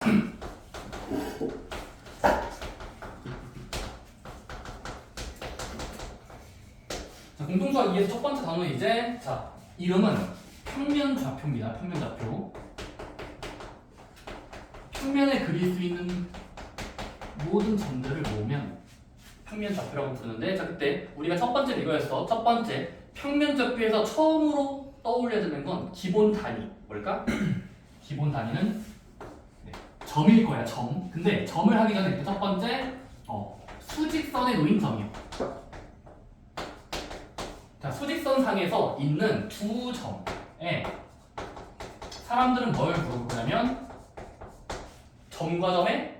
자, 공통수학 2에서 첫 번째 단어는 이제 이름은 평면좌표입니다. 평면좌표. 평면에 그릴 수 있는 모든 점들을 모으면 평면좌표라고 부르는데, 자 그때 우리가 첫 번째 이거였어. 첫 번째 평면좌표에서 처음으로 떠올려야 되는 건 기본 단위. 뭘까? 기본 단위는 점일 거야. 점. 근데 점을 하기 전에 첫 번째 수직선에 놓인 점이요. 자, 수직선 상에서 있는 두 점에 사람들은 뭘 부를 거냐면 점과 점의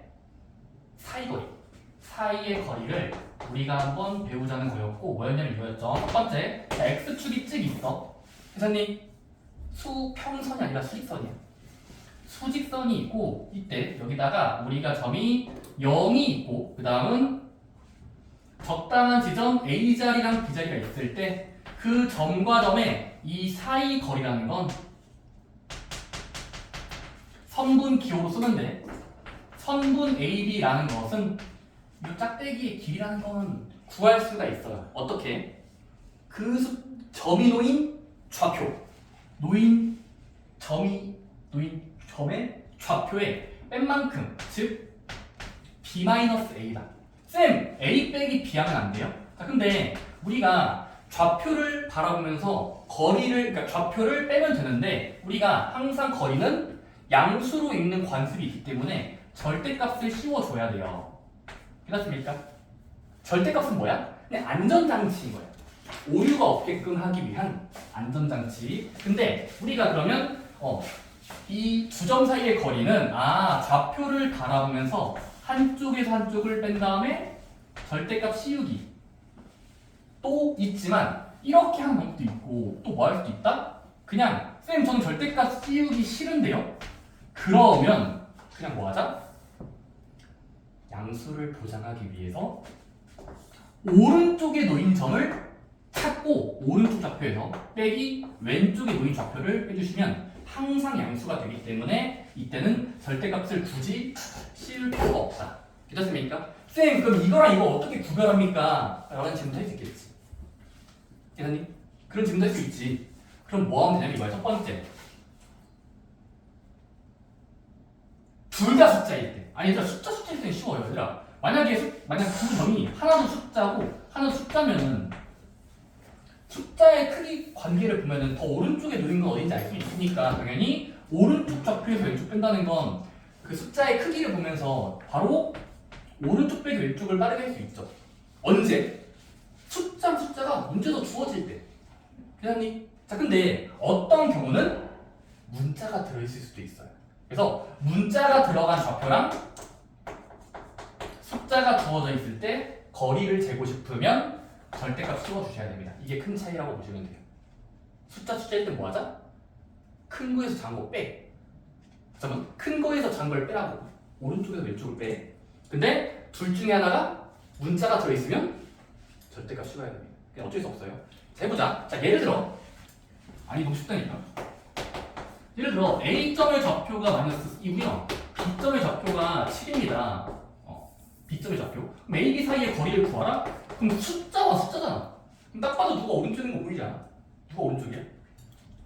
사이거리, 사이의 거리를 우리가 한번 배우자는 거였고, 뭐였냐면 이거였죠. 첫 번째, 자, x축이 쭉 있어. 회사님, 수평선이 아니라 수직선이야. 수직선이 있고, 이때 여기다가 우리가 점이 0이 있고, 그 다음은 적당한 지점 A자리랑 B자리가 있을 때 그 점과 점의 이 사이 거리라는 건 선분 기호로 쓰면 돼. 선분 AB라는 것은 이 짝대기의 길이라는 건 구할 수가 있어요. 어떻게? 그 점이 놓인 좌표, 점의 좌표의 뺀만큼, 즉 B-A다. 쌤, A 빼기 B 하면 안 돼요? 자, 근데 우리가 좌표를 바라보면서 그러니까 좌표를 빼면 되는데, 우리가 항상 거리는 양수로 읽는 관습이 있기 때문에 절대값을 씌워줘야 돼요. 괜찮습니까? 절대값은 뭐야? 그냥 안전장치인 거야. 오류가 없게끔 하기 위한 안전장치. 근데 우리가 그러면 이 두 점 사이의 거리는 좌표를 바라보면서 한쪽에서 한쪽을 뺀 다음에 절대값 씌우기 또 있지만, 이렇게 하는 방법도 있고 또 뭐 할 수도 있다? 그냥 쌤 저는 절대값 씌우기 싫은데요? 그러면 그냥 뭐 하자? 양수를 보장하기 위해서 오른쪽에 놓인 점을 찾고 오른쪽 좌표에서 빼기 왼쪽에 놓인 좌표를 빼주시면 항상 양수가 되기 때문에 이때는 절대값을 굳이 씌울 필요가 없다. 괜찮습니까? 쌤 그럼 이거랑 이거 어떻게 구별합니까? 라는 질문도 할 수 있겠지. 대사님 그런 질문도 할 수 있지. 그럼 뭐 하면 되냐면 이거야. 첫 번째, 둘 다 숫자일 때, 아니 얘들아 숫자일 때는 쉬워요. 얘들아 만약 두 점이 하나도 숫자고 하나도 숫자면은 숫자의 크기 관계를 보면은 더 오른쪽에 놓인 건 어딘지 알 수 있으니까 당연히 오른쪽 좌표에서 왼쪽 뺀다는 건 그 숫자의 크기를 보면서 바로 오른쪽 빼기 왼쪽을 빠르게 할 수 있죠. 언제? 숫자가 문제도 주어질 때. 괜찮니? 자, 근데 어떤 경우는 문자가 들어있을 수도 있어요. 그래서 문자가 들어간 좌표랑 숫자가 주어져 있을 때 거리를 재고 싶으면 절대값 씌워주셔야 됩니다. 이게 큰 차이라고 보시면 돼요. 숫자일 때 뭐 하자? 큰 거에서 작은 거 빼. 잠깐만, 큰 거에서 작은 걸 빼라고. 오른쪽에서 왼쪽을 빼. 근데 둘 중에 하나가 문자가 들어있으면 절대값 씌워야 됩니다. 그냥 어쩔 수 없어요. 자, 해보자. 자, 예를 들어, 너무 쉽다니까. 예를 들어 A점의 좌표가 마이너스 2고요. B점의 좌표가 7입니다. B점의 좌표. 그럼 A, B 사이의 거리를 구하라? 그럼 숫자와 숫자잖아. 그럼 딱 봐도 누가 오른쪽인 거 보이잖아. 누가 오른쪽이야?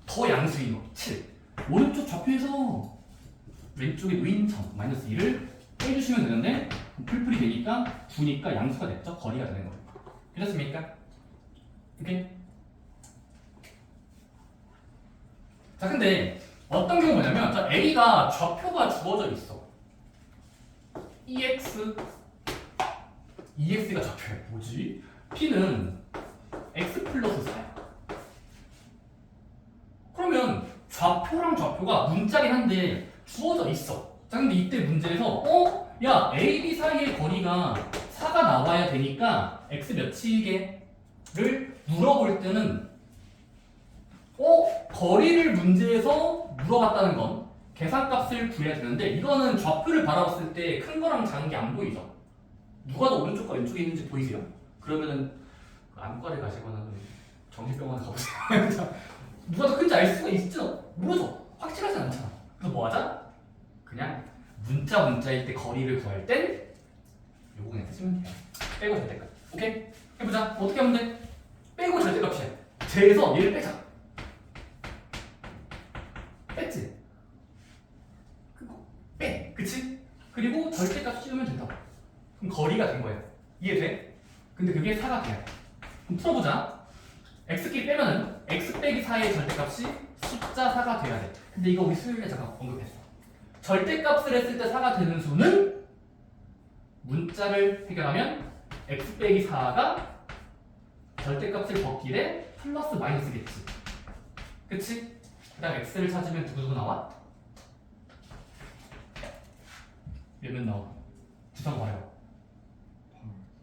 더 양수인 거, 7. 오른쪽 좌표에서 왼쪽에 놓인 점, 마이너스 2를 빼주시면 되는데, 풀풀이 되니까 9니까 양수가 됐죠? 거리가 되는 거예요. 괜찮습니까? 오케이? 자, 근데 어떤 경우 뭐냐면, 자, A가 좌표가 주어져 있어. EX가 좌표야. 뭐지? P는 X 플러스 4야. 그러면 좌표랑 좌표가 문자긴 한데 주어져 있어. 자, 근데 이때 문제에서 야, A, B 사이의 거리가 4가 나와야 되니까 X 몇이게를 물어볼 때는 거리를 문제에서 물어봤다는 건 계산값을 구해야 되는데, 이거는 좌표를 바라봤을 때 큰 거랑 작은 게 안 보이죠? 누가 더 오른쪽과 왼쪽에 있는지 보이세요? 그러면은 안과를 가시거나 정신병원 가보세요. 누가 더 큰지 알 수가 있죠? 모르죠? 확실하지 않잖아. 그래서 뭐 하자? 그냥 문자일 때 거리를 구할 땐 요거 그냥 쓰시면 돼요. 빼고 절대값. 오케이? 해보자. 어떻게 하면 돼? 빼고 절대값이야. 제에서 얘를 빼자. 뺐지? 빼. 그치? 그리고 절대값 씌우면 된다고. 그럼 거리가 된 거야. 이해돼? 근데 그게 4가 돼야 돼. 그럼 풀어보자. x끼리 빼면은 x 빼기 4의 절대값이 숫자 4가 돼야 돼. 근데 이거 우리 수요일에 잠깐 언급했어. 절대값을 했을 때 4가 되는 수는 문자를 해결하면 x 빼기 4가 절대값을 벗기래 플러스 마이너스겠지. 그치? 그 다음 x를 찾으면 누구 나와? 몇몇 나와? 주사가 말해봐.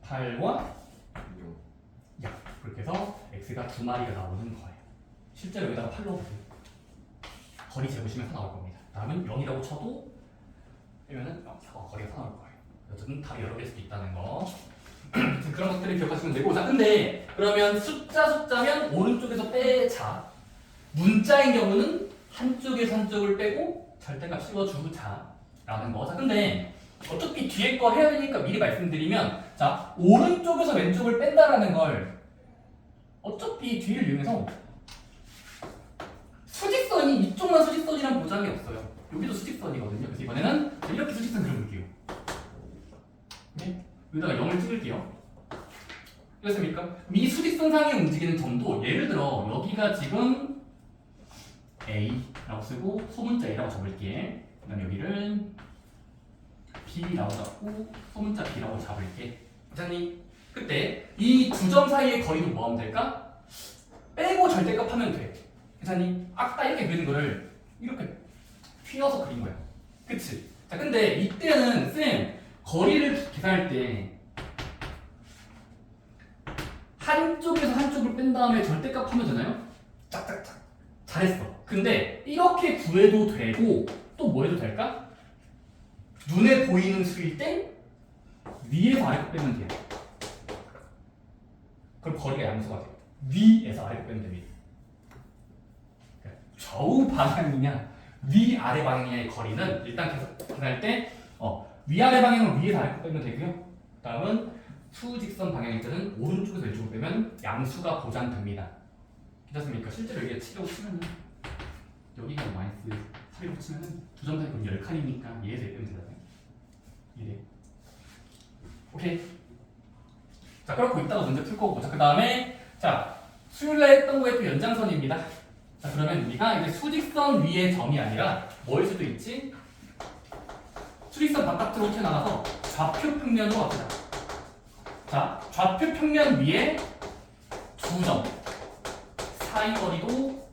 8과 0. 그렇게 해서 x가 2마리가 나오는 거예요. 실제로 여기다가 8 넣어보세요. 거리 재보시면 4 나올 겁니다. 다음은 0이라고 쳐도 빼면은 거리가 4 나올 거예요. 어쨌든 답이 여러 개일 수도 있다는 거. 그런 것들을 기억하시면 되고. 자, 근데 그러면 숫자면 오른쪽에서 빼자. 문자인 경우는 한쪽에서 한쪽을 빼고 절대값 씌워주자 라는 거. 자, 근데 어차피 뒤에 거 해야 되니까 미리 말씀드리면, 자, 오른쪽에서 왼쪽을 뺀다라는 걸 어차피 뒤를 이용해서 수직선이 이쪽만 수직선이란 보장이 없어요. 여기도 수직선이거든요. 그래서 이번에는 이렇게 수직선 그려볼게요. 네? 여기다가 0을 찍을게요. 됐습니까? 이 수직선상에 움직이는 점도 예를 들어 여기가 지금 A라고 쓰고 소문자 A라고 적을게. 그 다음에 여기를 B라고 잡고 소문자 B라고 잡을게. 괜찮니? 그때 이 두 점 사이의 거리도 뭐 하면 될까? 빼고 절대값 하면 돼. 괜찮니? 아까 이렇게 그린 거를 이렇게 휘어서 그린 거야. 그치? 자, 근데 이때는 쌤 거리를 계산할 때 한쪽에서 한쪽을 뺀 다음에 절대값 하면 되나요? 짝짝짝. 잘했어. 근데 이렇게 구해도 되고 또 뭐 해도 될까? 눈에 보이는 수일 땐 위에서 아래로 빼면 돼요. 그럼 거리가 양수가 돼요. 위에서 아래로 빼면 됩니다. 좌우 방향이냐 위아래 방향의 거리는 일단 계산할 때 위아래 방향을 위에서 아래로 빼면 되고요. 다음은 수직선 방향일 때는 오른쪽에서 왼쪽으로 빼면 양수가 보장됩니다. 괜찮습니까? 실제로 여기에 7이라고 치면은 여기가 마이너스 3이라고 치면은 두 점 사이 거리 10칸이니까 얘에서 빼면 된다고요. 이래. 오케이. 자, 그렇고 이따가 문제 풀 거고. 자, 그 다음에 자 수요일날 했던 거의 또 연장선입니다. 자, 그러면 우리가 이제 수직선 위의 점이 아니라 뭐일 수도 있지? 수직선 바깥으로 튀어나가서 좌표 평면으로 갑시다. 자, 좌표 평면 위에 두 점 사이 거리도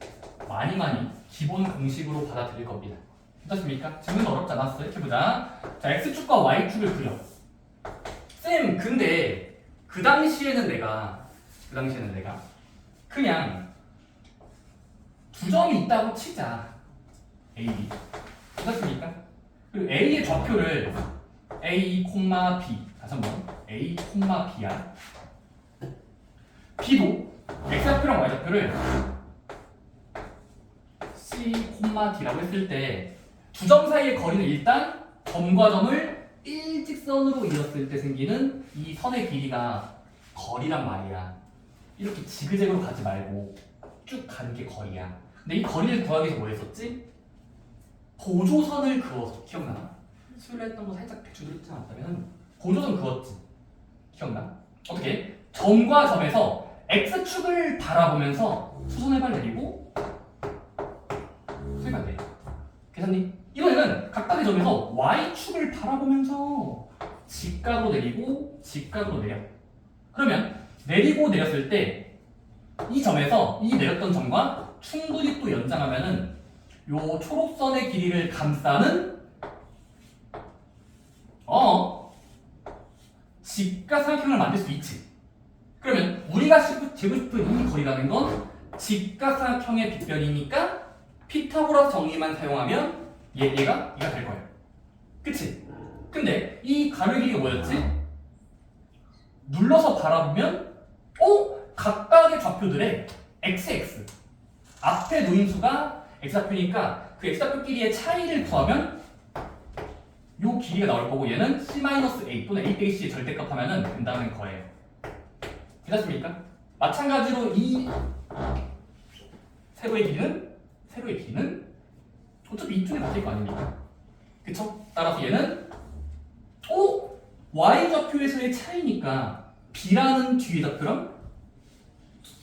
많이 기본 공식으로 받아들일 겁니다. 괜찮습니까? 질문도 어렵지 않았어. 이렇게 보자. 자, x축과 y축을 그려. 쌤, 근데 그 당시에는 내가 그냥 두 점이 있다고 치자. A, B. 괜찮습니까? 그리고 A의 좌표를 A, B. 다시 한번 A, B야. B도 x좌표랑 y좌표를 C, D라고 했을 때 두 점 사이의 거리는 일단 점과 점을 일직선으로 이었을 때 생기는 이 선의 길이가 거리란 말이야. 이렇게 지그재그로 가지 말고 쭉 가는 게 거리야. 근데 이 거리를 구하기 위해서 뭐 했었지? 보조선을 그어서. 기억나? 수요일에 했던 거 살짝 대충 들었지 않았다면 보조선 그었지. 기억나? 어떻게? 점과 점에서 x축을 바라보면서 수선을 내리고 수익 안 돼. 계산니? 이번에는 각각의 점에서 y축을 바라보면서 직각으로 내리고 직각으로 내려. 그러면 내리고 내렸을 때 이 점에서 이 내렸던 점과 충분히 또 연장하면은 요 초록선의 길이를 감싸는 직각삼각형을 만들 수 있지. 그러면 우리가 재고 싶은 이 거리라는 건 직각삼각형의 빗변이니까 피타고라스 정리만 사용하면 얘가 될 거예요. 그치? 근데 이 가로 길이가 뭐였지? 눌러서 바라보면 각각의 좌표들의 xx 앞에 노인수가 x좌표니까 그 x좌표끼리의 차이를 구하면 요 길이가 나올 거고 얘는 C-A 또는 A 빼기 C의 절대값 하면은 된다는 거예요. 괜찮습니까? 마찬가지로 이 세로의 길이는 어차피 이쪽에 맞을 거 아닙니까? 그쵸? 따라서 얘는 y좌표에서의 차이니까 b라는 뒤의 좌표랑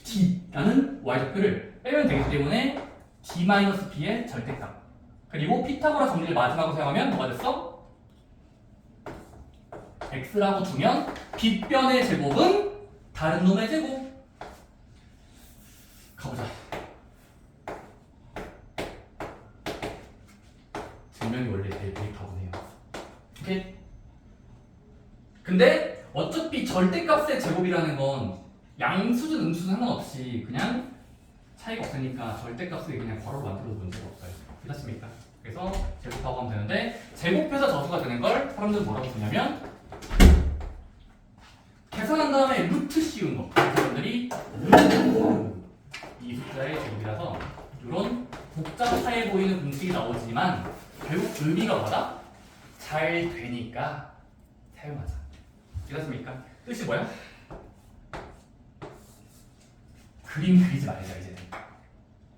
d라는 y좌표를 빼면 되기 때문에 d-b의 절대값. 그리고 피타고라 정리를 마지막으로 사용하면 뭐가 됐어? x라고 두면 빗변의 제곱은 다른 놈의 제곱. 가보자. 증명이 원래 제일 가보네요. 오케이? 근데 어차피 절대값의 제곱이라는 건 양수든 음수든 상관없이 그냥 차이가 없으니까 절대값을 그냥 괄호로 만들어도 문제가 없어요. 괜찮습니까? 그래서 제곱하고 하면 되는데 제곱해서 저수가 되는 걸 사람들은 뭐라고 쓰냐면 계산한 다음에 루트 씌운 거. 사람들이 이 숫자의 제곱이라서 이런 복잡해 보이는 공식이 나오지만 결국 의미가 뭐다? 잘 되니까 사용하자. 괜찮습니까? 뜻이 뭐야? 그림 그리지 말자 이제.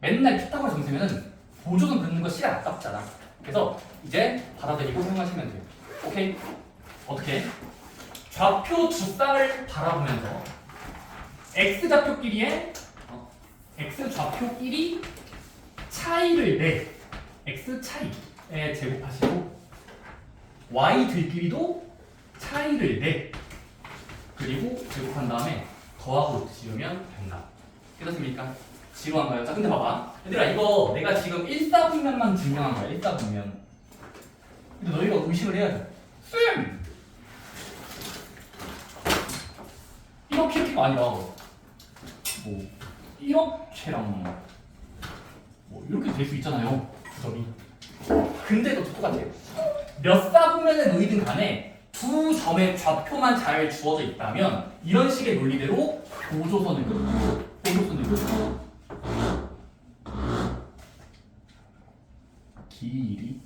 맨날 피타고라 점수면은 보조금 긋는 거 시간 아깝잖아. 그래서 이제 받아들이고 사용하시면 돼요. 오케이? 어떻게? 좌표 두 쌍을 바라보면서 x 좌표끼리의 x 좌표끼리 차이를 내 x 차이에 제곱하시고 y 들끼리도 차이를 내 그리고 제곱한 다음에 더하고 지우면 된다. 괜찮습니까? 지루한가요? 자 근데 봐봐 얘들아 이거 내가 지금 1사분면만 증명한 거야. 1사분면. 근데 너희가 의심을 해야 돼. 쌤! 이렇게가 아니라 뭐 이렇게랑 뭐 이렇게 될 수 있잖아요. 구점이. 근데도 똑같아요. 몇 사분면에 놓이든 간에 두 점의 좌표만 잘 주어져 있다면 이런 식의 논리대로 보조선을 긋고 길이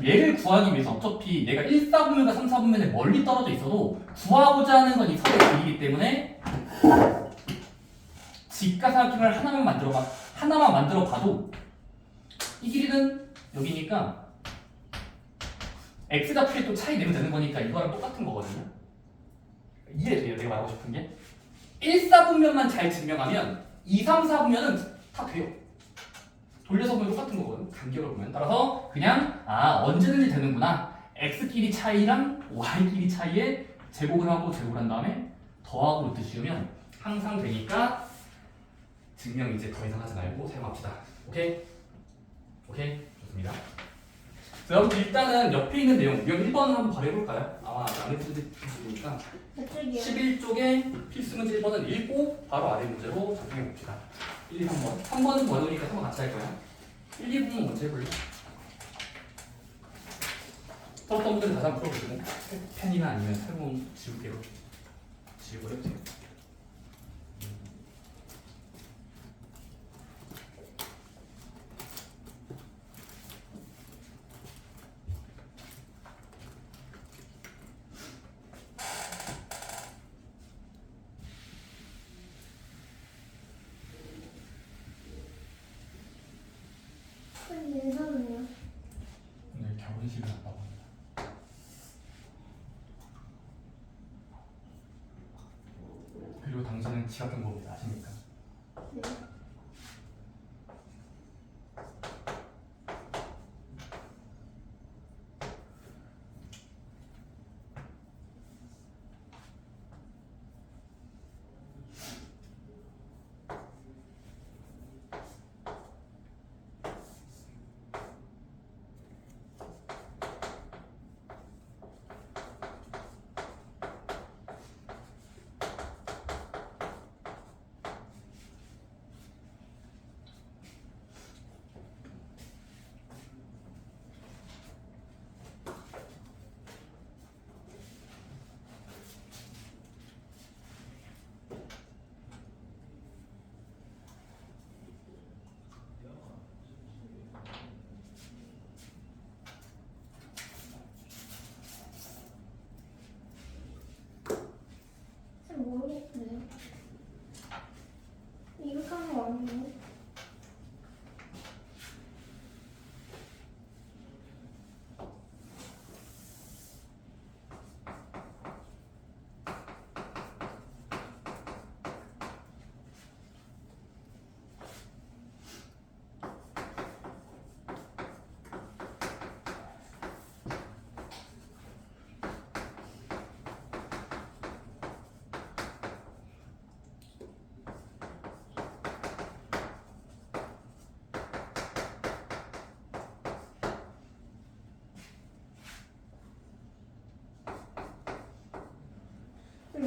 얘를 구하기 위해서 어차피 내가 1사분면과 3사분면에 멀리 떨어져 있어도 구하고자 하는 건 이 선의 길이기 때문에 직가삼각형을 하나만 만들어 봐도 이 길이는 여기니까 x좌표에 또 차이 내면 되는 거니까 이거랑 똑같은 거거든요. 이해돼요? 내가 말하고 싶은 게 1사분면만 잘 증명하면 2, 3, 4분면은 다 돼요. 돌려서 보면 똑같은 거거든. 간격을 보면. 따라서 그냥 언제든지 되는구나. x끼리 차이랑 y끼리 차이에 제곱을 하고 제곱을 한 다음에 더하고 루트 씌우면 항상 되니까 증명 이제 더 이상 하지 말고 사용합시다. 오케이? 오케이? 좋습니다. 자, 여러분 일단은 옆에 있는 내용 여기 1번 한번 바로 해볼까요? 아마 안 해주시니까 11쪽에 필수 문제 1번은 읽고 바로 아래 문제로 적용해봅시다. 1, 2, 3번 3번은 번호니까 3번 같이 할 거야. 1, 2번은 먼저 해볼래? 썼던 분들은 다시 한번 풀어보시고 펜이나 아니면 새로운 지우개로 지우고 해주세요. 오늘 결혼식을 한다고 합니다. 그리고 당신은 지각 경보입니다. 아십니까? 네.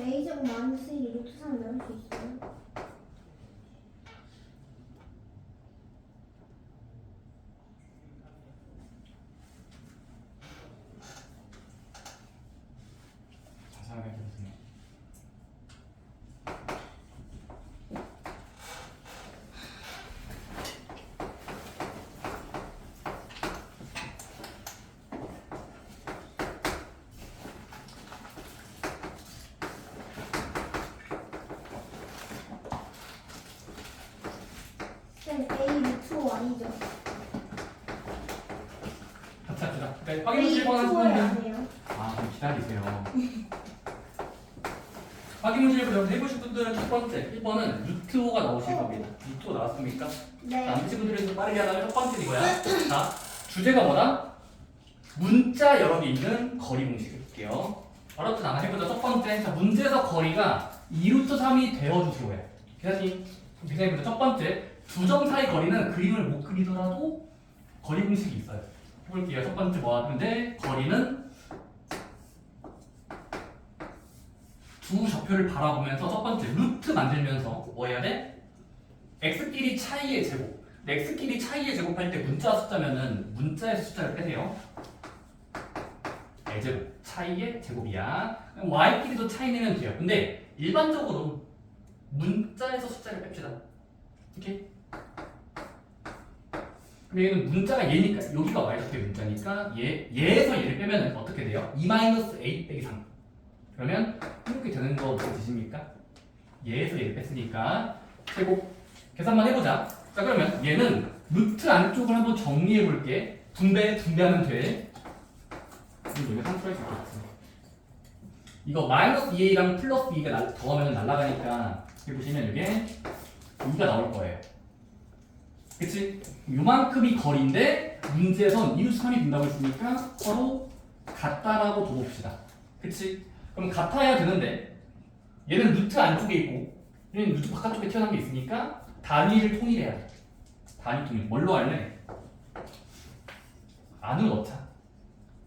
A제곱 마이너스 1이 루트 3을 나올 수 있어요? 자세하게 해보세요. 쌤 A 루트 5 아니죠? 같이 합시다. 네, A 확인문제 1번 루트 5에 하시면 아니에요? 아, 좀 기다리세요. 확인문제 1번 해보실 분들은 첫 번째 1번은 루트 5가 나오실 겁니다. 루트 5 나왔습니까? 네. 남으신 분들에서 빠르게 하다가 첫 번째 이거야. 자, 주제가 뭐다? 문자 여러 개 있는 거리 공식 해볼게요. 어렵진 않아. 해보자. 첫 번째. 자, 문제에서 거리가 2루트 3이 되어주세요야. 계산해보자. 첫 번째. 두 점 사이 거리는 그림을 못 그리더라도 거리 공식이 있어요. 해볼게요. 첫 번째 뭐 하는데 거리는 두 좌표를 바라보면서 첫 번째 루트 만들면서 뭐 해야 돼? x끼리 차이의 제곱. x끼리 차이의 제곱할 때 문자 숫자면은 문자의 숫자를 빼세요. 제곱 차이의 제곱이야. y끼리도 차이 내면 돼요. 근데 일반적으로 문자에서 숫자를 뺍시다. 오케이? 근데 얘는 문자가 얘니까 여기가 y좌표의 문자니까 얘에서 얘를 빼면 어떻게 돼요? 2-a 빼기 3. 그러면 이렇게 되는 거 어떻게 되십니까? 얘에서 얘를 뺐으니까 제곱 계산만 해보자. 자 그러면 얘는 루트 안쪽을 한번 정리해 볼게. 분배하면 돼. 이거 상수할 수 있겠지. 이거 마이너스 2a랑 플러스 2가 더하면 날아가니까 여기 보시면 이게 2가 나올 거예요. 그치? 요만큼이 거리인데 문제에선 2루트 3이 된다고 했으니까 서로 같다라고 둬봅시다. 그치? 그럼 같아야 되는데 얘는 루트 안쪽에 있고 얘는 루트 바깥쪽에 튀어나온 게 있으니까 단위를 통일해야 돼. 단위 통일. 뭘로 할래? 안으로 넣자.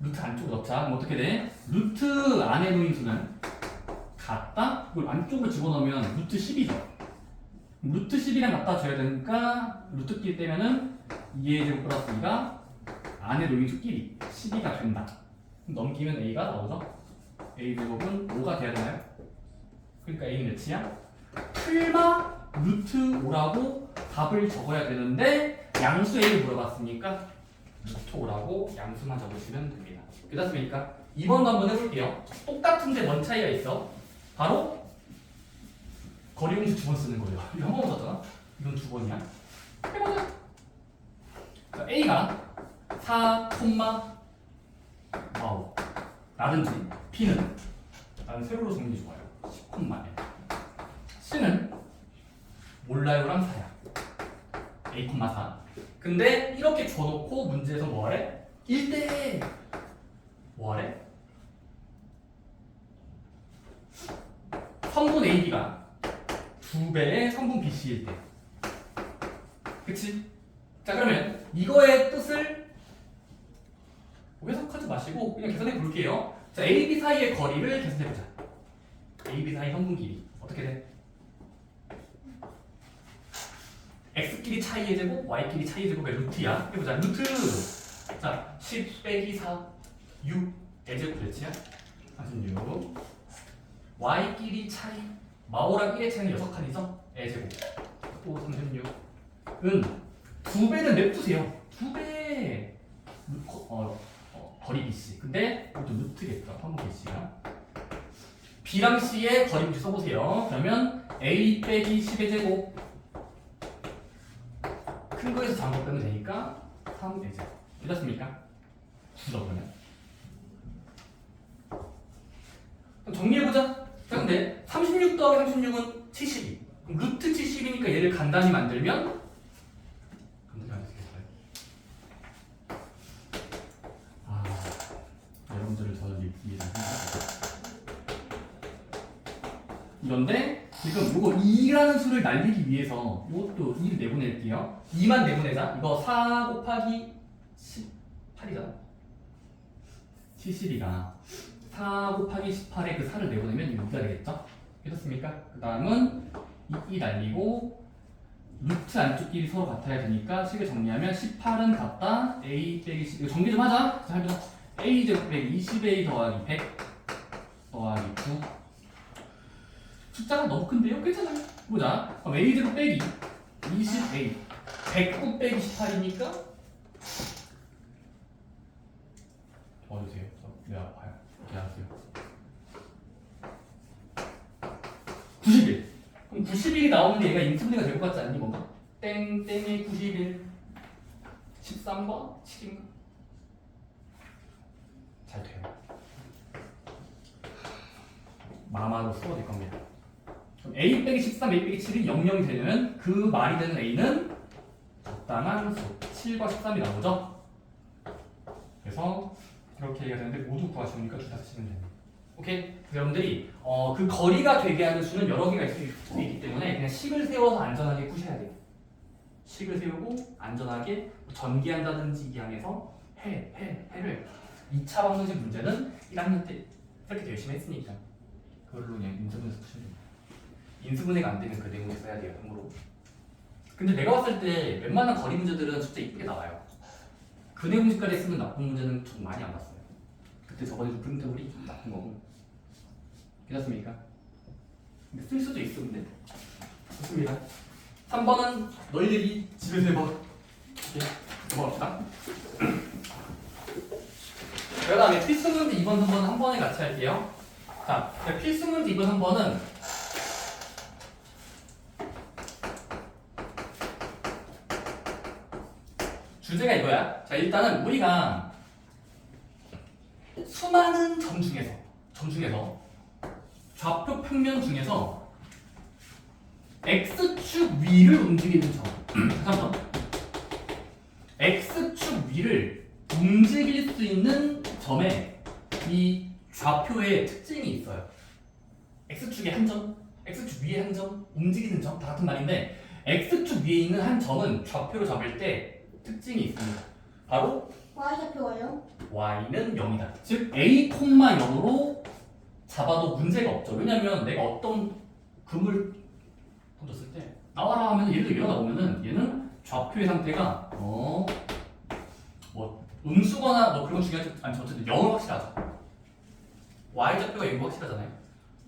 루트 안쪽으로 넣자. 그럼 어떻게 돼? 루트 안에 놓인 수는 같다? 이걸 안쪽으로 집어넣으면 루트 10이죠. 루트 10이랑 갖다 줘야 되니까 루트끼리 떼면은 2a 제곱 플러스 2가 안에 놓인 수끼리 12가 된다. 넘기면 a가 나오죠? a 제곱은 5가 돼야 되나요? 그러니까 a는 몇이야? 틀마 루트 5라고 답을 적어야 되는데 양수 a를 물어봤으니까 루트 5라고 양수만 적으시면 됩니다. 됐습니까? 2번도 한번 해볼게요. 똑같은데 뭔 차이가 있어? 바로 거리 공식 두 번 쓰는 거예요. 이거 한 번 썼잖아. 이건 두 번이야. 해보자. 자, A가 4, 와우. 라든지 B는 나는 세로로 정리 좋아요. 10콤마에. C는 몰라요랑 4야. A, 4. 근데 이렇게 줘놓고 문제에서 뭐하래? 1대 뭐하래? 성분 AB가 2배의 성분 BC일 때. 그치? 자 그러면 이거의 뜻을 해석하지 마시고 그냥 계산해 볼게요. 자 AB 사이의 거리를 계산해 보자. AB 사이 성분 길이 어떻게 돼? X끼리 차이의 제곱, Y끼리 차이의 제곱의 루트야. 해보자. 루트 자 10 빼기 4 6 A제곱 몇이야? 36 Y끼리 차이 마오랑 1의 차이는 6칸이죠? A제곱 또 36은 2배는 냅두세요. 2배 거리 BC. 근데 이것도 루트겠죠. 성분 BC가 B랑 C의 거리 BC 써보세요. 그러면 A 빼기 10의 제곱 큰 거에서 작은 거 빼면 되니까 3A제곱. 됐습니까? 구죠 그러면. 그럼 정리해보자. 자 근데 36 더하기 36은 72. 그럼 루트 70이니까 얘를 간단히 만들면 여러분들을 더 이해를 이런데 지금 이거 2라는 수를 날리기 위해서 이것도 2를 내보낼게요. 2만 내보내자. 이거 4 곱하기 18이잖아. 72가 4 곱하기 18에 그 4를 내보내면 6이 되겠죠? 괜찮습니까? 그 다음은 2 날리고 루트 안쪽끼리 서로 같아야 되니까 식을 정리하면 18은 같다 a 빼기 10 이거 정리 좀 하자. 자, 해보자. a 제곱 빼기 20a 더하기 100 더하기 9 숫자가 너무 큰데요? 괜찮아요. 보자. 그럼 a 제곱 빼기 20a 109 빼기 18이니까 도와주세요. 내가 봐요. 이렇게 하세요. 91. 그럼 91이 나오는데 얘가 인수분해가 될 것 같지 않니? 뭔가? 땡땡의 91 13과 7인가? 잘 돼요. 마마로 풀어낼 겁니다. 그럼 a 빼기 13, a 빼기 7이 00이 되면 그 말이 되는 a는 적당한 수 7과 13이 나오죠? 그래서 이렇게 얘기가 되는데 모두 구하시니까 둘 다 쓰시면 됩니다. 오케이? 여러분들이 그 거리가 되게 하는 수는 여러 개가 있을 수 있기 때문에 그냥 식을 세워서 안전하게 푸셔야 돼요. 식을 세우고 안전하게 전기한다든지 이항해서 해를 2차 방정식 문제는 1학년 때 이렇게 열심히 했으니까 그걸로 그냥 인수분해서 푸시면 됩니다. 인수분해가 안 되면 그 내용을 써야 돼요. 참고로. 근데 내가 봤을 때 웬만한 거리 문제들은 숫자 이쁘게 나와요. 그 내용식까지 쓰면 나쁜 문제는 좀 많이 안 봤어요. 그때 저번에 부름 때문에 좀 나쁜 거고. 괜찮습니까? 근데 쓸 수도 있어 근데. 좋습니다. 3번은 너희들이 집에서 해봐. 오케이. 넘어갑시다. 그 다음에 필수문제 2번, 3번은 한 번에 같이 할게요. 자, 필수문제 2번, 3번은 주제가 이거야. 자, 일단은 우리가 수많은 점 중에서 좌표 평면 중에서 x축 위를 움직이는 점. 잠깐만. x축 위를 움직일 수 있는 점에 이 좌표의 특징이 있어요. x축에 한 점, x축 위에 한 점, 움직이는 점 다 같은 말인데 x축 위에 있는 한 점은 좌표로 잡을 때 특징이 있습니다. 바로 y좌표가요? y는 0이다. 즉 a, 0으로 잡아도 문제가 없죠. 왜냐면 내가 어떤 금을 던졌을 때 나와라 하면 예를 들어 일어나보면은 얘는 좌표의 상태가 뭐 음수거나 뭐 그런 건 중요하지 않죠. 어쨌든 0은 확실하죠. y좌표가 0이 확실하잖아요.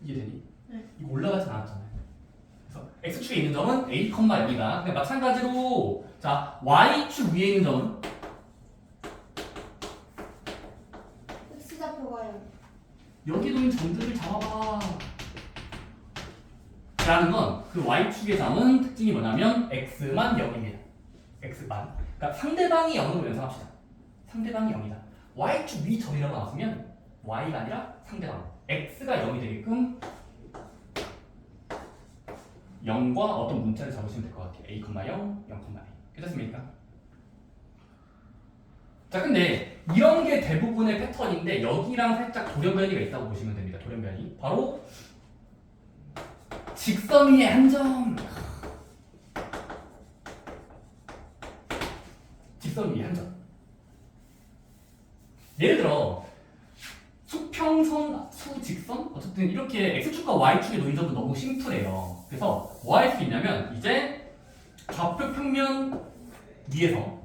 이해되니? 네. 이거 올라가진 않았잖아요. 그래서 x축에 있는 점은 a, 0이다. 근데 마찬가지로 자 y축 위에 있는 점은 x좌표가요? 여기도 있는 점들을 잡아봐. 라는 건 그 y축에 잡은 특징이 뭐냐면 x만 0입니다. x만. 그러니까 상대방이 0으로 연상합시다. 상대방이 0이다. y축 위 점이라고 나왔으면 y가 아니라 상대방. x가 0이 되게끔 0과 어떤 문자를 잡으시면 될 것 같아요. a, 0, 0,a. 괜찮습니까? 자, 근데 이런 게 대부분의 패턴인데 여기랑 살짝 돌연변이가 있다고 보시면 됩니다. 돌연변이. 바로 직선 위에 한 점. 직선 위에 한 점. 예를 들어 수평선, 수직선? 어쨌든 이렇게 x축과 y축에 놓인 점도 너무 심플해요. 그래서 뭐 할 수 있냐면 이제 좌표 평면 위에서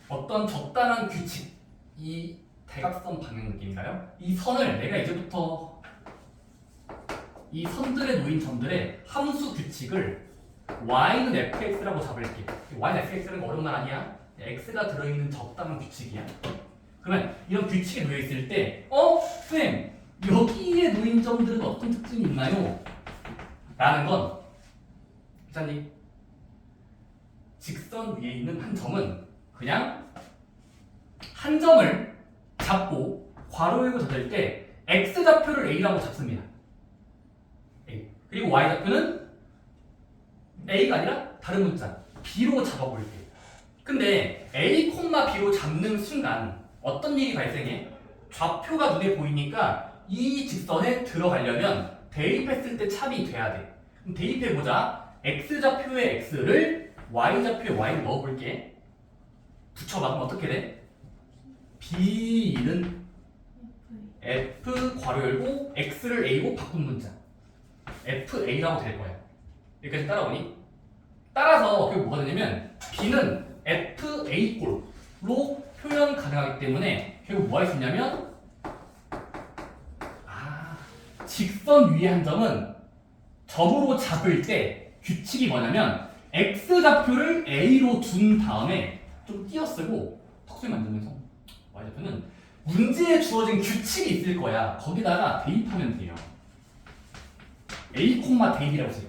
어떤 적당한 규칙, 이 대각선 방향 느낌인가요? 이 선을 내가 이제부터 이 선들에 놓인 점들의 함수 규칙을 y는 fx라고 잡을게. y는 fx라는 거 어려운 말 아니야? x가 들어있는 적당한 규칙이야. 그러면 이런 규칙에 놓여 있을 때, 쌤, 여기에 놓인 점들은 어떤 특징이 있나요? 라는 건, 기자님, 직선 위에 있는 한 점은 그냥 한 점을 잡고 괄호 열고 닫을 때 x좌표를 a라고 잡습니다. a. 그리고 y좌표는 a가 아니라 다른 문자 b로 잡아볼게요. 근데 a, b로 잡는 순간 어떤 일이 발생해? 좌표가 눈에 보이니까 이 직선에 들어가려면 대입했을 때 찹이 돼야 돼. 그럼 대입해보자. x좌표의 x를 y좌표의 y를 넣어볼게. 붙여봐. 그럼 어떻게 돼? b는 괄호 열고 x를 a로 바꾼 문자 fa라고 될 거예요. 여기까지 따라오니? 따라서 그게 뭐가 되냐면 b는 fa 꼴로 표현 가능하기 때문에 결국 뭐가 있었냐면 직선 위에 한 점은 점으로 잡을 때 규칙이 뭐냐면 x좌표를 a로 둔 다음에 좀 띄어쓰고 턱수에 만들면서 y좌표는 문제에 주어진 규칙이 있을 거야. 거기다가 대입하면 돼요. a, 대입이라고 쓸게.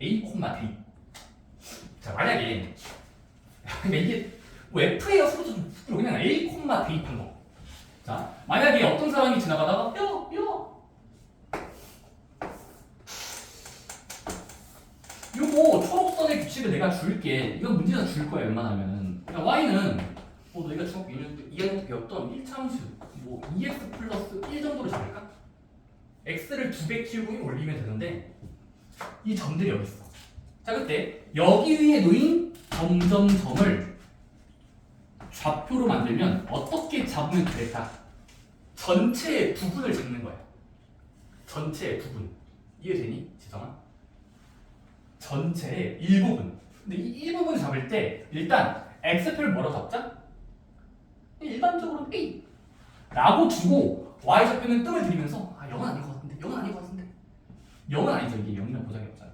a, 대입. 자, 만약에 이게 뭐 f에요 쓰고도 좀 부끄러워. 그냥 a, 대입한 거. 자, 만약에 어떤 사람이 지나가다가 요거 초록선의 규칙을 내가 줄게. 이건 문제에서 줄 거야 웬만하면은. 그러니까 y는 뭐 너희가 중학교 2학년 때 배웠던 1차함수 뭐 2x 플러스 1 정도로 잡을까? x를 2배 키우고 올리면 되는데 이 점들이 여기 있어. 자, 그때 여기 위에 놓인 점점점을 좌표로 만들면 어떻게 잡으면 될까? 전체의 부분을 잡는 거야. 전체의 부분. 이해되니? 지성아? 전체의 일부분. 근데 이 일부분을 잡을 때 일단 x표를 뭐라고 잡자? 일반적으로 A 라고 주고 y좌표는 뜸을 들이면서 0은 아닌 것 같은데 0은 아닌 것 같은데 0은 아니죠. 이게 0이면 보장이 없잖아.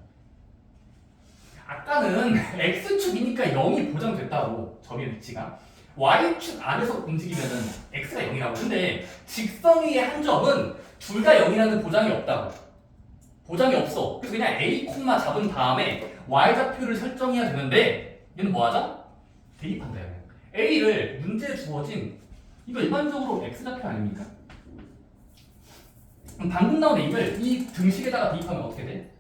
아까는 x축이니까 0이 보장됐다고 점의 위치가 y축 안에서 움직이면은 x가 0이라고. 근데 직선 위의 한 점은 둘 다 0이라는 보장이 없다고. 보장이 없어. 그래서 그냥 a, 잡은 다음에 y좌표를 설정해야 되는데 얘는 뭐하자? 대입한다. a를 문제에 주어진 이거 일반적으로 x좌표 아닙니까? 그럼 방금 나온 a를 이 등식에다가 대입하면 어떻게 돼?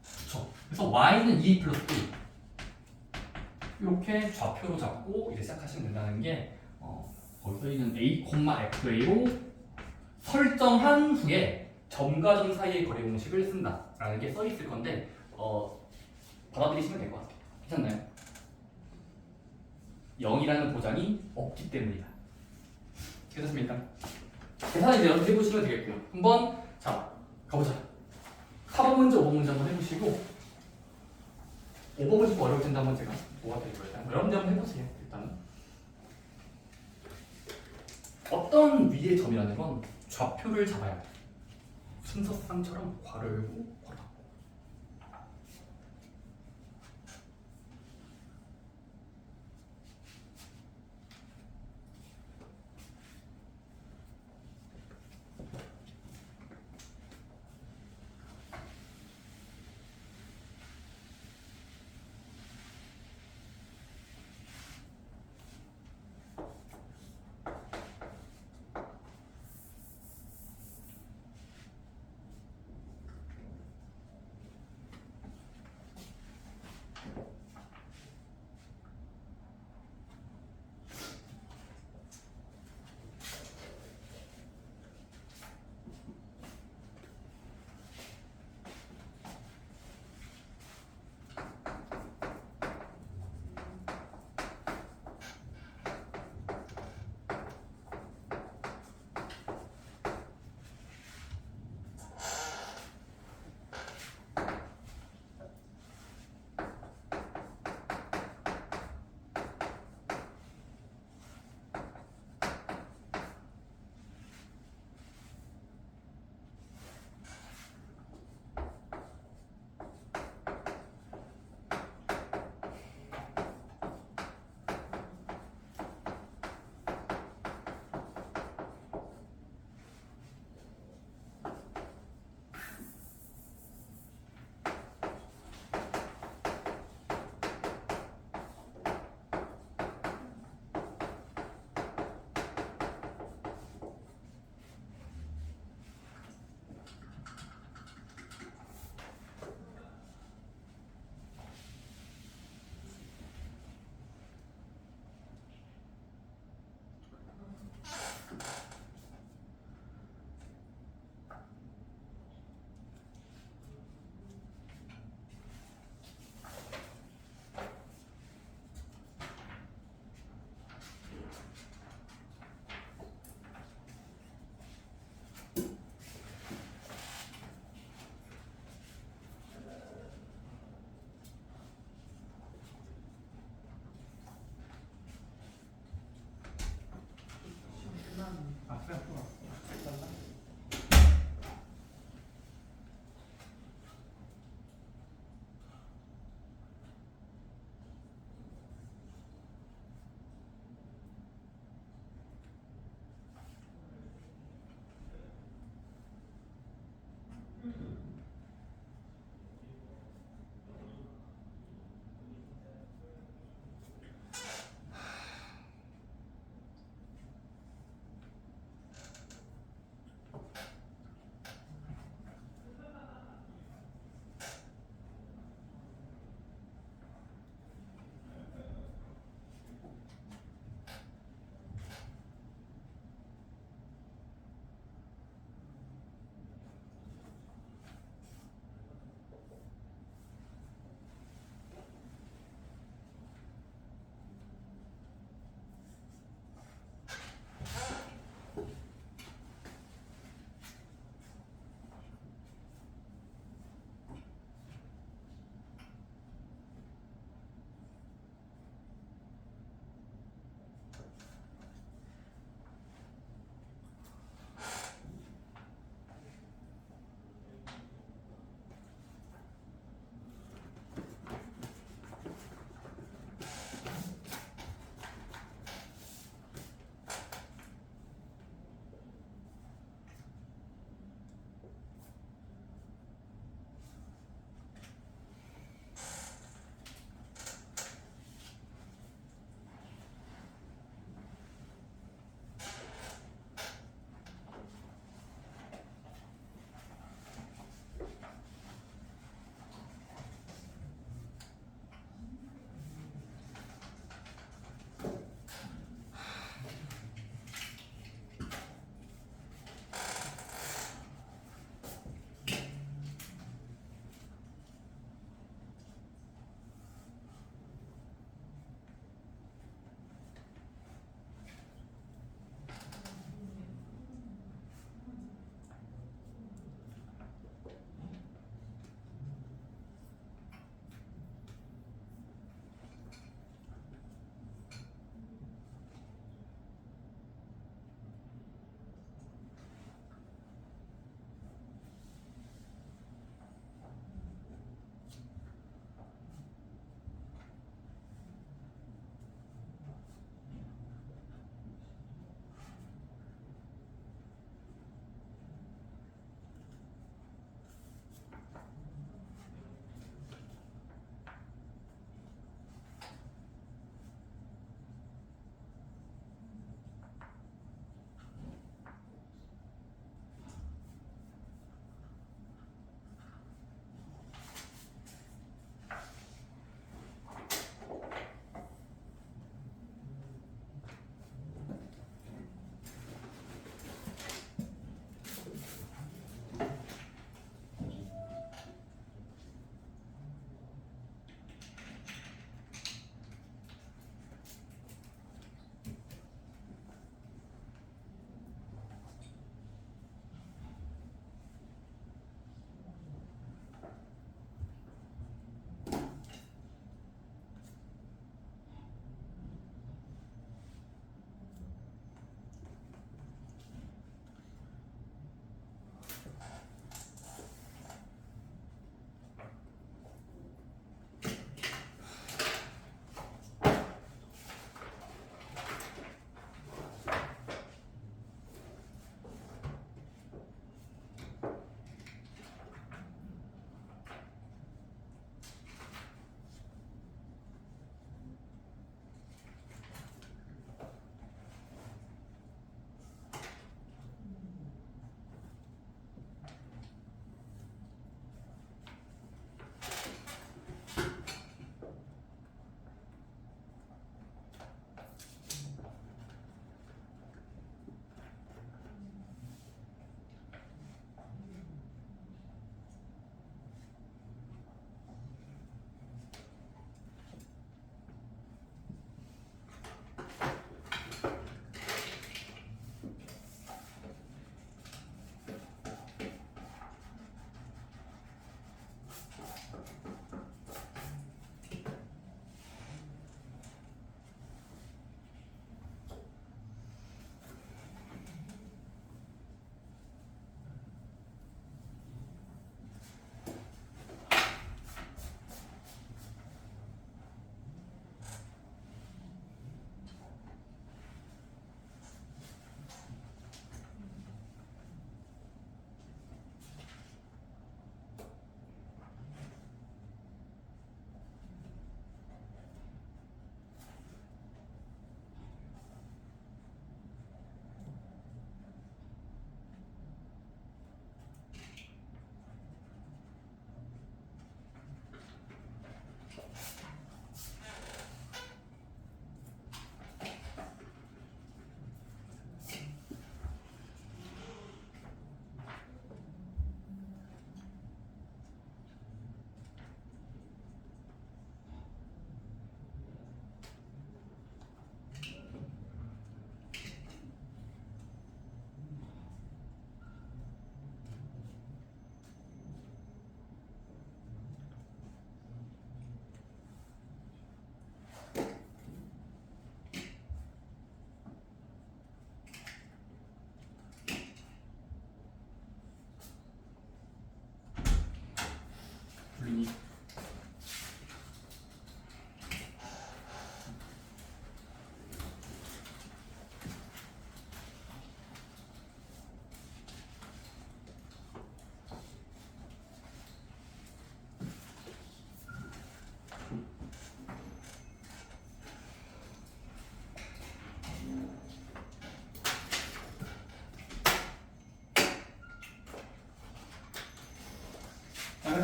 그쵸. 그래서 y는 2 플러스 2 이렇게 좌표로 잡고 이제 시작하시면 된다는 게 거기서 있는 a, fa로 설정한 후에 점과 점 사이의 거리 공식을 쓴다라는 게 써 있을 건데 받아들이시면 될 것 같아요. 괜찮나요? 0이라는 보장이 없기 때문이다. 괜찮습니까? 계산 이제 연습해 보시면 되겠고요. 한번 자 가보자. 4번 문제, 5번 문제 한번 해보시고 5번 문제 어려울 텐데 한번 제가 도와드릴 거예요. 여러분들 한번 해보세요. 일단은 어떤 위의 점이라는 건 좌표를 잡아야 돼. 순서상처럼 괄호 열고 괄호 닫고.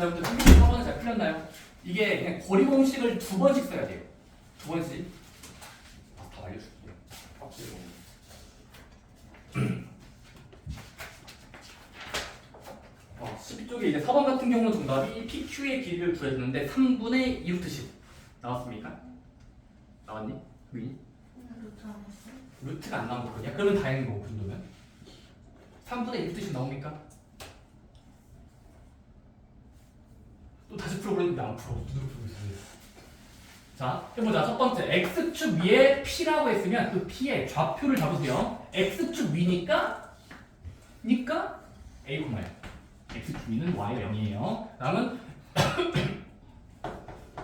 그래서 여러분들 4번은 잘 풀렸나요? 이게 그냥 거리 공식을 2번씩 써야 돼요. 2번씩. 다 알려줄게요. 확실히. 12쪽에 이제 4번 같은 경우는 정답이 PQ의 길이를 구해주는데 3분의 2루트 10 나왔습니까? 나왔니? 위? 루트 안 했어? 루트가 안 나온 거거든요. 그러면 다행인 거고 그 정도면 3분의 2루트 10 나옵니까? 또 다시 풀어보는데 안 풀어. 두드러 풀고 있어요. 자, 해보자. 첫 번째 x축 위에 p라고 했으면 그 p의 좌표를 잡으세요. x축 위니까 a, 요 x축 위는 y가 0이에요. 다음은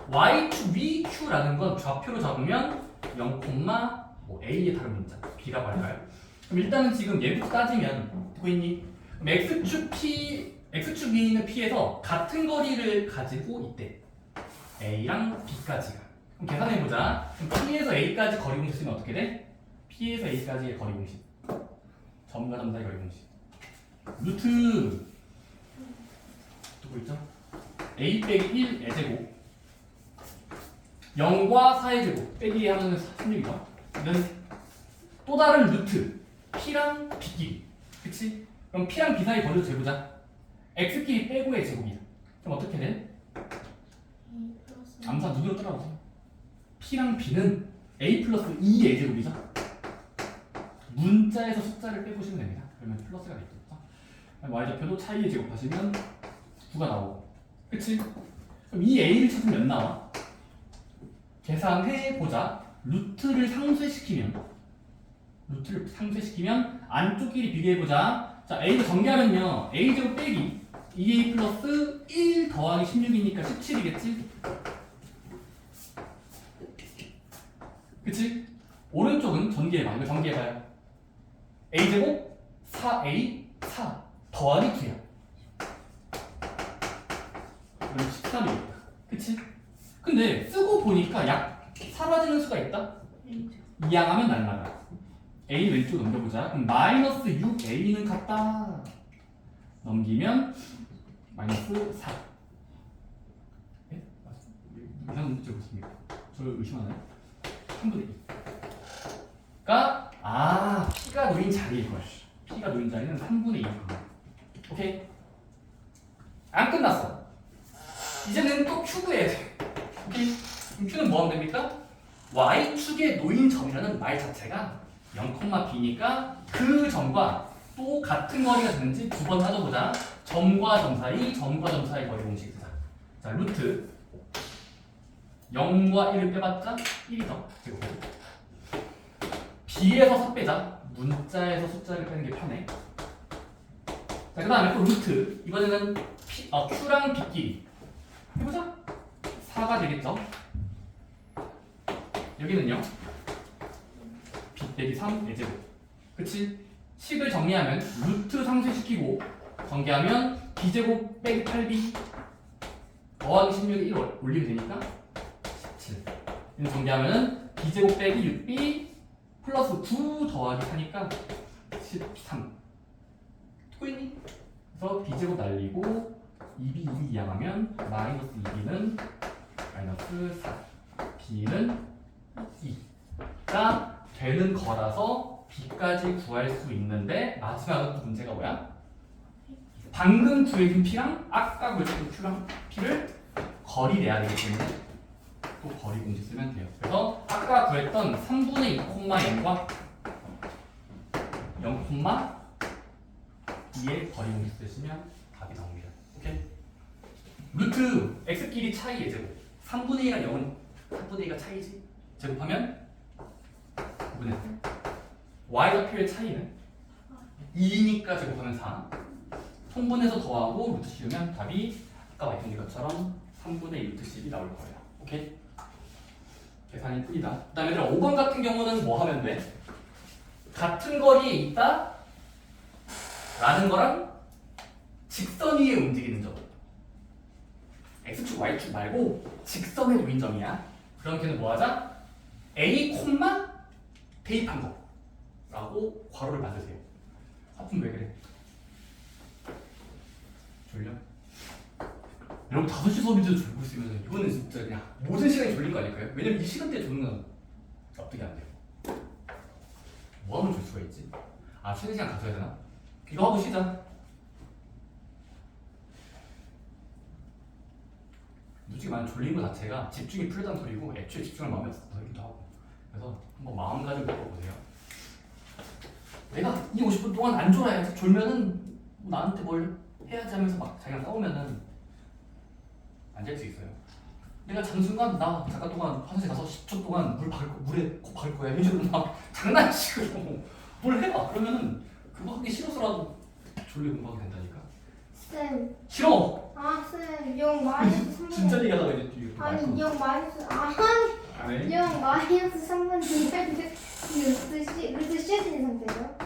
y축 위 q라는 건 좌표로 잡으면 0, 뭐 a의 다른 문자 b라고 할까요? 그럼 일단은 지금 얘부터 따지면 듣고 있니? 그럼 x축 위에 있는 p에서 같은 거리를 가지고 있대. a랑 b까지가. 그럼 계산해보자. 그럼 p에서 a까지 거리 공식 쓰면 어떻게 돼? p에서 a까지의 거리 공식. 점과 점 사이 거리 공식. 루트 누구 있죠? a 빼기 1의 제곱 0과 4의 제곱 빼기 하면 16이죠. 이는 또 다른 루트 p랑 b끼리. 그치? 그럼 p랑 b 사이 거리를 재보자. x끼리 빼고의 제곱이다. 그럼 어떻게 돼? 암사 눈으로 따라오세요. p랑 b는 a 플러스 2의 제곱이죠. 문자에서 숫자를 빼보시면 됩니다. 그러면 플러스가 되겠죠. y좌표도 차이의 제곱 하시면 9가 나오고. 그치? 그럼 이 a를 찾으면 몇 나와? 계산해보자. 루트를 상쇄시키면 안쪽끼리 비교해보자. 자, a를 전개하면요. a제곱 빼기 2a 플러스 1 더하기 16이니까 17이겠지? 그치? 오른쪽은 전개해봐. 이거 전개해봐요. a제곱 4a 4 더하기 9야. 그럼 13이겠다. 그치? 근데 쓰고 보니까 약 사라지는 수가 있다? 이항하면 날라가. a 왼쪽 넘겨보자. 그럼 마이너스 6a는 같다. 넘기면 마이너스 4. 네? 이상한 문제 없습니까? 저를 의심하나요? 3분의 2가 p가 놓인 자리일 거야. p가 놓인 자리는 3분의 2입니다. 오케이? 안 끝났어. 이제는 또 q 구해야 돼. 오케이? 그럼 q는 뭐 하면 됩니까? y축에 놓인 점이라는 말 자체가 0,b니까 그 점과 또 같은 거리가 되는지 2번 따져보자. 점과 점 사이 거리 공식 쓰자. 자, 루트 0과 1을 빼봤자 1이죠. 그리고 b에서 4 빼자. 문자에서 숫자를 빼는 게 편해. 자, 그 다음에 또 루트. 이번에는 q랑 b끼리 해보자. 4가 되겠죠. 여기는요. b 빼기 3 예제곱. 그치? 식을 정리하면 루트 상쇄시키고 전개하면 b제곱 빼기 8b 더하기 16에 1 올리면 되니까 17. 이거 전개하면은 b제곱 빼기 6b 플러스 9 더하기 4니까 13. 듣고 있니? 그래서 b제곱 날리고 2b 이항하면 마이너스 2b는 마이너스 4 b는 2가 되는 거라서 b까지 구할 수 있는데 마지막으로 문제가 뭐야? 방금 구해준 p랑 아까 구해준 q랑 p를 거리 내야 되기 때문에 또 거리 공식 쓰면 돼요. 그래서 아까 구했던 3분의 2, 0과 0,2의 거리 공식 쓰시면 답이 나옵니다. 오케이? 루트 x끼리 차이 예제곱 3분의 2가 0은 3분의 2가 차이지? 제곱하면 9분의 3 y좌표의 차이는 2니까 제곱하면 4 통분해서 더하고 루트 씌우면 답이 아까 말씀드린 것처럼 3분의 2 루트 10이 나올 거예요. 오케이? 계산이 풀이다. 그 다음에 5번 같은 경우는 뭐 하면 돼? 같은 거리에 있다 라는 거랑 직선 위에 움직이는 점. x축, y축 말고 직선에 놓인 점이야. 그럼 걔는 뭐 하자? a, 대입한 거 라고 괄호를 만드세요. 하품 왜 그래? 졸려? 여러분 5시 수업인데도 졸고 있으면 이거는 진짜 그냥 모든 시간이 졸린 거 아닐까요? 왜냐면 이 시간대에 졸는 건 납득이 안 돼요. 뭐 하면 졸 수가 있지? 아, 쉬는 시간 가져야 되나? 이거 하고 쉬자. 솔직히 말하면 졸린 거 자체가 집중이 풀리다는 소리고 애초에 집중할 마음이 없어서기도 하고. 그래서 한번 마음가짐을 바꿔보세요. 내가 이 50분 동안 안 졸아야지. 졸면은 나한테 뭘 해야지 하면서 막 자기랑 싸우면은 안 될 수 있어요. 내가 장순간 나 잠깐 동안 화장실 가서 10초 동안 물에 코 박을 거야. 이런 식으로 막 장난식으로 뭘 해봐. 그러면은 그거 하기 싫어서라도 졸리 공부하게 된다니까. 쌤. 싫어. 아, 쌤. 0 마이너스 3분의 진짜 얘기하다가 이제 뒤에 또 아니, 말고. 0 마이너스 안 해? 0 마이너스 3분의 2인데 루트 씌워진 상태죠?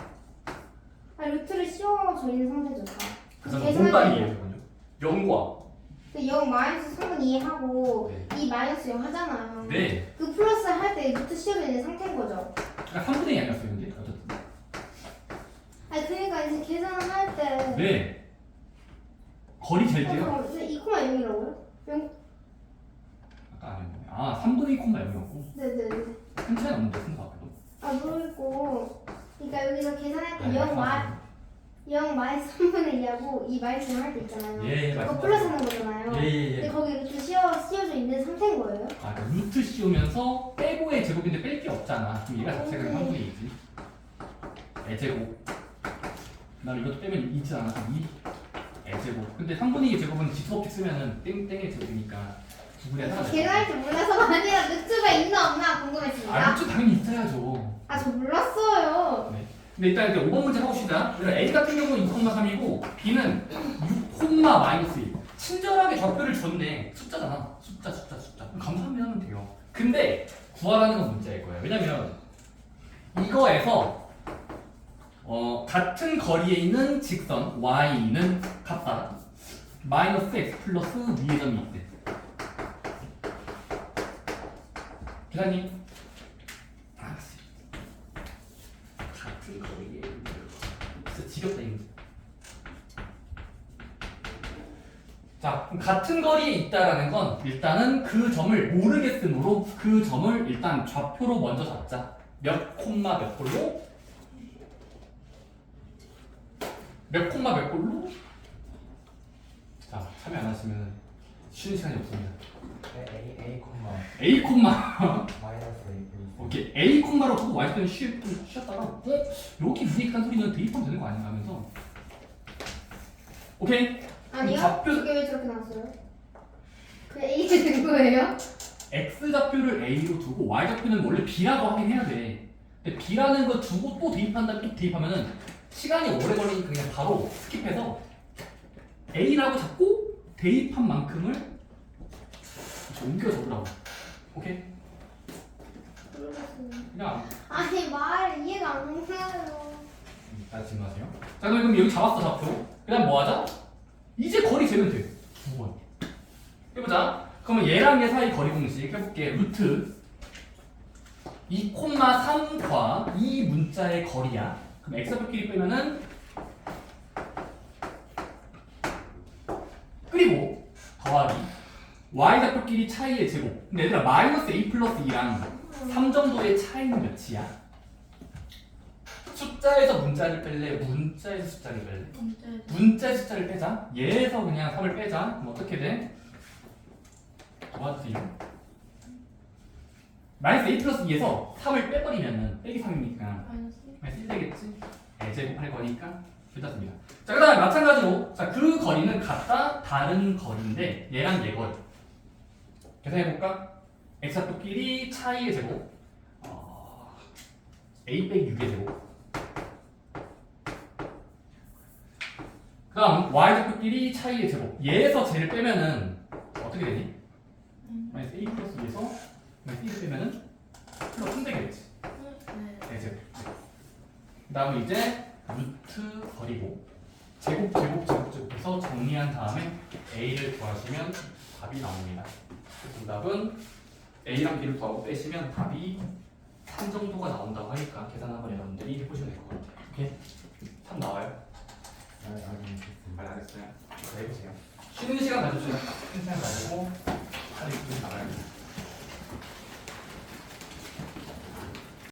아, 루트를 씌워져 있는 상태죠, 다. 그래서 공간이에요, 이거는요. 0과 0 마이너스 3분의 2 하고 네. 2 마이너스 0 하잖아요. 네. 그 플러스 할 때 루트 씌워져 있는 상태인 거죠. 그러니까 3분의 2 아니었어요, 근데 어쨌든. 아니, 그러니까 이제 계산할 때. 네. 거리 잴 때요. 2,0이라고요? 0? 아까 안 했네. 아, 3분의 2 콤마 0이었고. 네네네. 큰 차이 없는데 순서 앞에도. 아, 모르겠고. 그러니까 여기서 계산할 때 0 마이너스 3분의 2하고 2 마이너스 0 할 때 있잖아요. 예, 그거 맞습니다. 플러스 하는 거잖아요. 예. 근데 거기 루트 씌워져 있는 상태인 거예요? 아, 그러니까 루트 씌우면서 빼고의 제곱인데 뺄 게 없잖아. 그럼 얘가 자체가 네. 3분의 2지. 애제곱. 그다음에 이것도 빼면 2지 않아서 2 애제곱. 근데 3분의 2 제곱은 지수법칙 쓰면은 땡땡의 제곱이니까 구분해 하나. 계산할 줄 몰라서가 아니라 루트가 있나 없나 아, 궁금했습니다. 루트 당연히 있어야죠. 아, 저 몰랐어요. 네. 근데 일단 이제 5번 문제 해봅시다. A 같은 경우는 2,3이고 B는 6,-1. 친절하게 좌표를 줬네. 숫자잖아. 숫자. 그럼 감사합니다 하면 돼요. 근데 구하라는 건 문제일 거예요. 왜냐면 이거에서 같은 거리에 있는 직선 y는 같다. 마이너스 x 플러스 위의 점이 있대. 기사님. 같은 거리에 진짜 지겹다 이거. 자, 그럼 같은 거리에 있다라는 건 일단은 그 점을 모르겠으므로 그 점을 일단 좌표로 먼저 잡자. 몇 콤마 몇 골로? 몇 콤마 몇 골로? 자, 참여 안 하시면 쉬는 시간이 없습니다. A 콤마 A 콤마 마이너스 A 플러스 오케이 A 콤마로 두고 Y 때는 쉬었다가 여기 유니크한 소리는 대입하면 되는 거 아닌가 하면서 오케이 아니요? 좌표- 이게 왜 저렇게 나왔어요? 그냥 이게 된 거예요? X 좌표를 A로 두고 Y 좌표는 원래 B라고 하긴 해야 돼. 근데 B라는 거 두고 또 대입한 다음에 또 대입하면은 시간이 오래 걸리니까 그냥 바로 스킵해서 A라고 잡고 대입한 만큼을 옮겨 적으라고. 오케이? 모르겠어요. 그냥 아니, 말 이해가 안 가요. 자, 지금 하세요. 자, 그럼 여기 잡았어, 좌표. 그 다음 뭐 하자? 이제 거리 재면 돼. 2번. 해보자. 그러면 얘랑 얘 사이 거리 공식 해볼게. 루트 2,3과 이 문자의 거리야. 그럼 x좌표끼리 빼면은 그리고 더하기 y좌표끼리 차이의 제곱. 근데 얘들아 마이너스 a 플러스 2랑 3 정도의 차이는 몇이야? 숫자에서 문자를 뺄래? 문자에서 숫자를 뺄래? 문자의 숫자를 빼자. 얘에서 그냥 3을 빼자. 그럼 어떻게 돼? 뭐하지? 마이너스 a 플러스 2에서 3을 빼버리면은 빼기 3이니까 마이너스 1 되겠지? 제곱할 거니까 괜찮습니다. 자, 그 다음에 마찬가지로 자, 그 거리는 같다 다른 거리인데 얘랑 얘 거리 계산해볼까? x좌표끼리 차이의 제곱 a 빼기 6의 제곱 그 다음 y좌표끼리 차이의 제곱 얘에서 쟤를 빼면은 어떻게 되니? 마이너스 a 플러스 2에서 마이너스 1을 빼면은 플러스 3 되겠지. 네, 제곱. 그 다음에 이제 루트 거리고 제곱해서 정리한 다음에 a를 구하시면 답이 나옵니다. 정답은 a랑 b를 구하고 빼시면 답이 3 정도가 나온다고 하니까 계산 한번 여러분들이 해보시면 될 것 같아요. 오케이? 3 나와요? 아니 말 안 했어요. 해보세요. 쉬는 시간 가져주세요. 큰 차이 가지고